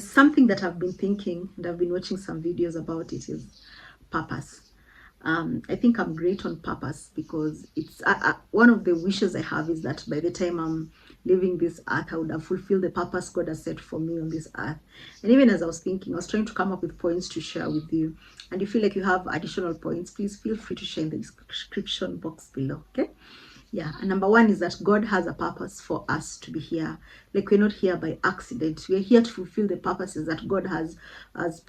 Something that I've been thinking and I've been watching some videos about it is purpose. I think I'm great on purpose because it's one of the wishes I have is that by the time I'm leaving this earth, I would have fulfilled the purpose God has set for me on this earth. And even as I was thinking, I was trying to come up with points to share with you. And you feel like you have additional points, please feel free to share in the description box below. Okay. Yeah, and number one is that God has a purpose for us to be here. Like, we're not here by accident. We're here to fulfill the purposes that God has, as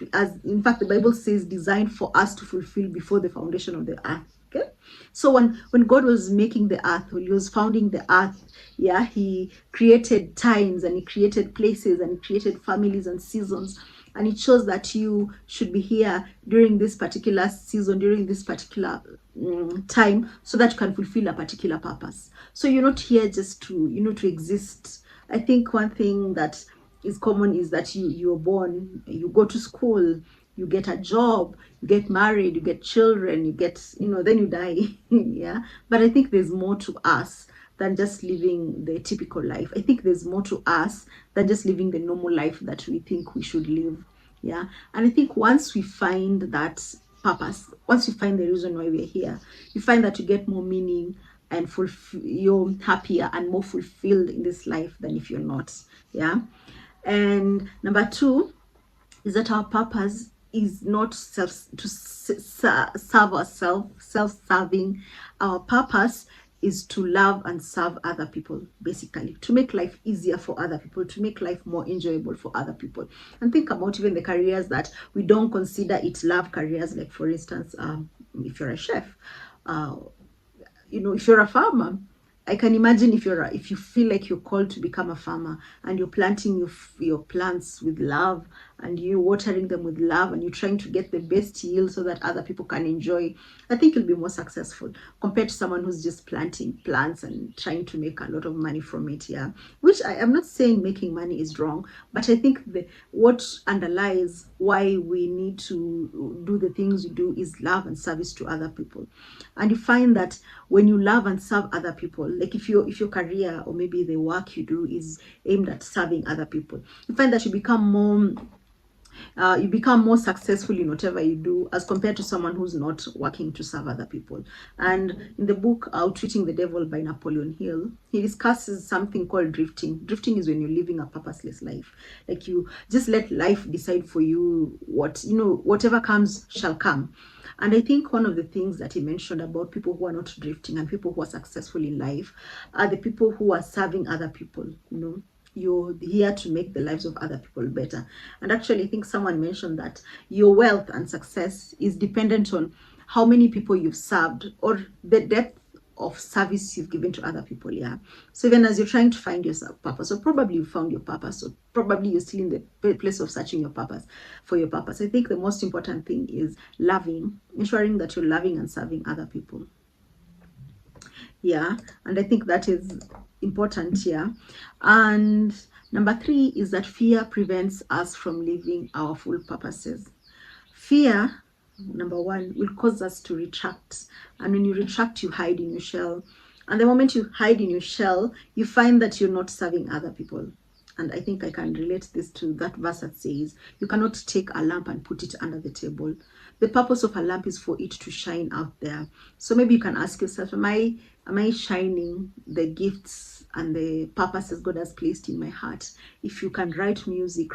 in fact the Bible says, designed for us to fulfill before the foundation of the earth. Okay, so when God was making the earth, when He was founding the earth, yeah, He created times and He created places and He created families and seasons, and it shows that you should be here during this particular season, during this particular time, so that you can fulfill a particular purpose. So you're not here just to, to exist. I think one thing that is common is that you're born, you go to school, you get a job, you get married, you get children, you get, then you die. Yeah, but I think there's more to us than just living the typical life. I think there's more to us than just living the normal life that we think we should live. Yeah, and I think once we find that purpose, once you find the reason why we're here, you find that you get more meaning and you're happier and more fulfilled in this life than if you're not. Yeah. And number two is that our purpose is not serve ourselves, self-serving. Our purpose is to love and serve other people, basically, to make life easier for other people, to make life more enjoyable for other people. And think about even the careers that we don't consider it love careers, like for instance, if you're a chef, if you're a farmer. I can imagine if you feel like you're called to become a farmer and you're planting your plants with love and you're watering them with love and you're trying to get the best yield so that other people can enjoy, I think you'll be more successful compared to someone who's just planting plants and trying to make a lot of money from it. Yeah, which I am not saying making money is wrong, but I think what underlies why we need to do the things we do is love and service to other people. And you find that when you love and serve other people, like if your career or maybe the work you do is aimed at serving other people, you find that you become more successful in whatever you do as compared to someone who's not working to serve other people. And in the book Outwitting the Devil by Napoleon Hill, he discusses something called drifting. Drifting is when you're living a purposeless life, like you just let life decide for you whatever comes shall come. And I think one of the things that he mentioned about people who are not drifting and people who are successful in life are the people who are serving other people. You're here to make the lives of other people better. And actually, I think someone mentioned that your wealth and success is dependent on how many people you've served or the depth of service you've given to other people. Yeah. So even as you're trying to find your purpose, or probably you found your purpose, or probably you're still in the place of searching your purpose for your purpose, I think the most important thing is ensuring that you're loving and serving other people. Yeah, and I think that is important here. And number three is that fear prevents us from living our full purposes. Fear, number one, will cause us to retract. And when you retract, you hide in your shell. And the moment you hide in your shell, you find that you're not serving other people. And I think I can relate this to that verse that says, you cannot take a lamp and put it under the table. The purpose of a lamp is for it to shine out there. So maybe you can ask yourself, am I shining the gifts and the purposes God has placed in my heart? If you can write music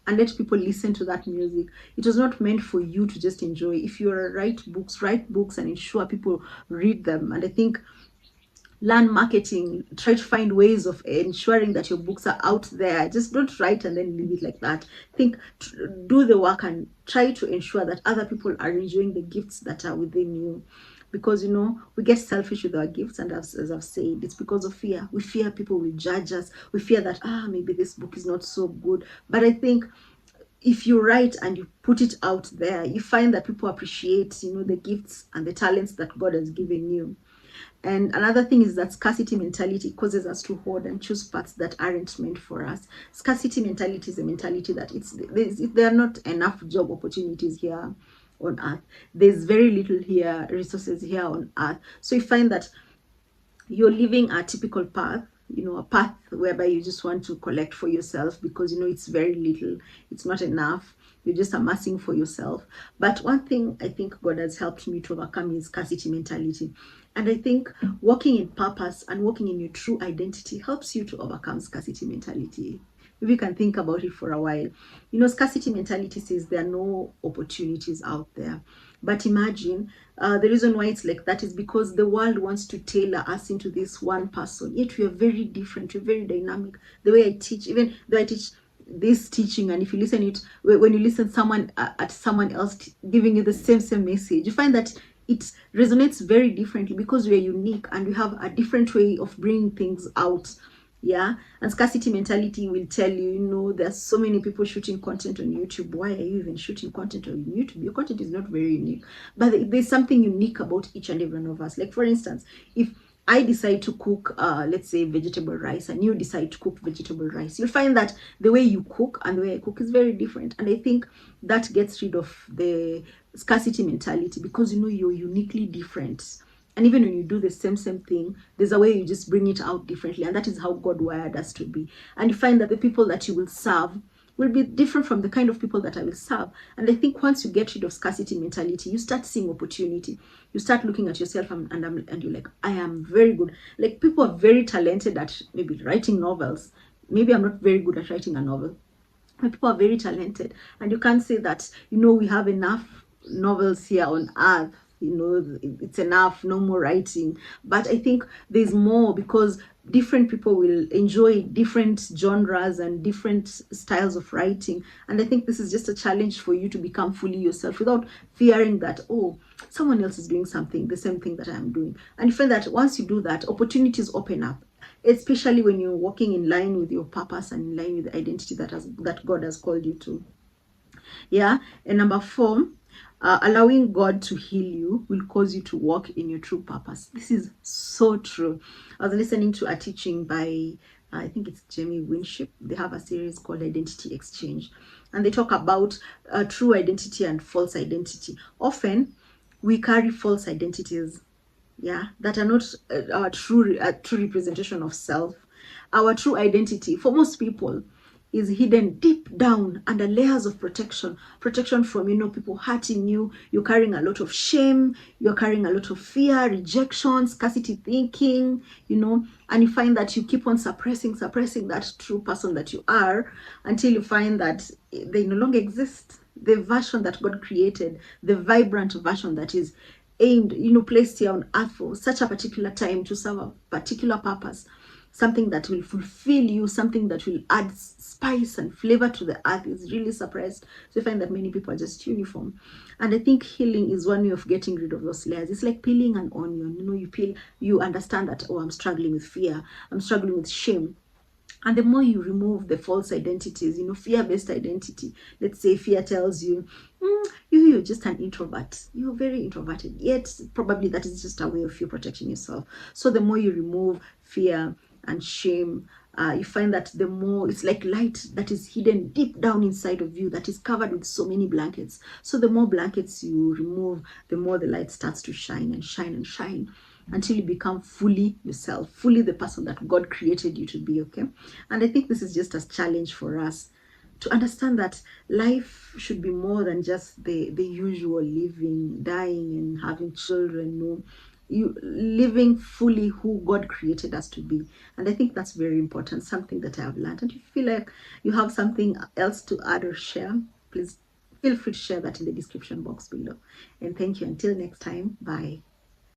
and let people listen to that music. It was not meant for you to just enjoy. If you write books and ensure people read them. And I think learn marketing, try to find ways of ensuring that your books are out there. Just don't write and then leave it like that. Do the work and try to ensure that other people are enjoying the gifts that are within you. Because we get selfish with our gifts, and as I've said, it's because of fear. We fear people will judge us. We fear that maybe this book is not so good. But I think if you write and you put it out there, you find that people appreciate the gifts and the talents that God has given you. And another thing is that scarcity mentality causes us to hoard and choose paths that aren't meant for us. Scarcity mentality is a mentality that there are not enough job opportunities here on earth. There's very little resources here on earth. So you find that you're living a typical path a path whereby you just want to collect for yourself because it's very little, it's not enough, you're just amassing for yourself. But one thing I think God has helped me to overcome is scarcity mentality. And I think walking in purpose and walking in your true identity helps you to overcome scarcity mentality. Maybe you can think about it for a while. Scarcity mentality says there are no opportunities out there. But imagine, the reason why it's like that is because the world wants to tailor us into this one person. Yet we are very different, we're very dynamic. The way I teach, even though I teach this teaching, and if you listen it, when you listen someone at someone else giving you the same message, you find that it resonates very differently because we are unique and we have a different way of bringing things out. Yeah. And scarcity mentality will tell you, there's so many people shooting content on YouTube. Why are you even shooting content on YouTube? Your content is not very unique, but there's something unique about each and every one of us. Like, for instance, if I decide to cook, let's say, vegetable rice, and you decide to cook vegetable rice, you'll find that the way you cook and the way I cook is very different. And I think that gets rid of the scarcity mentality because you're uniquely different. And even when you do the same thing, there's a way you just bring it out differently. And that is how God wired us to be. And you find that the people that you will serve will be different from the kind of people that I will serve. And I think once you get rid of scarcity mentality, you start seeing opportunity. You start looking at yourself and you're like, I am very good. Like, people are very talented at maybe writing novels. Maybe I'm not very good at writing a novel. But people are very talented. And you can't say that, we have enough novels here on earth, it's enough, no more writing. But I think there's more because different people will enjoy different genres and different styles of writing. And I think this is just a challenge for you to become fully yourself without fearing that, oh, someone else is doing something, the same thing that I'm doing. And you find that once you do that, opportunities open up, especially when you're walking in line with your purpose and in line with the identity that God has called you to. Yeah. And number 4, allowing God to heal you will cause you to walk in your true purpose. This is so true. I was listening to a teaching by, I think it's Jamie Winship. They have a series called Identity Exchange. And they talk about true identity and false identity. Often, we carry false identities, that are not our true representation of self. Our true identity, for most people, is hidden deep down under layers of protection from people hurting you. You're carrying a lot of shame, you're carrying a lot of fear, rejection, scarcity thinking, and you find that you keep on suppressing that true person that you are until you find that they no longer exist. The version that God created, the vibrant version that is aimed, placed here on earth for such a particular time to serve a particular purpose, something that will fulfill you, something that will add spice and flavor to the earth, is really suppressed. So you find that many people are just uniform. And I think healing is one way of getting rid of those layers. It's like peeling an onion. You peel, you understand that, oh, I'm struggling with fear, I'm struggling with shame. And the more you remove the false identities, fear-based identity, let's say fear tells you, you're just an introvert. You're very introverted. Yet, probably that is just a way of you protecting yourself. So the more you remove fear and shame, you find that the more it's like light that is hidden deep down inside of you that is covered with so many blankets. So the more blankets you remove, the more the light starts to shine and shine and shine until you become fully yourself, fully the person that God created you to be, okay? And I think this is just a challenge for us to understand that life should be more than just the usual living, dying, and having children. No, you living fully who God created us to be. And I think that's very important, something that I have learned. And if you feel like you have something else to add or share, please feel free to share that in the description box below. And thank you. Until next time, bye.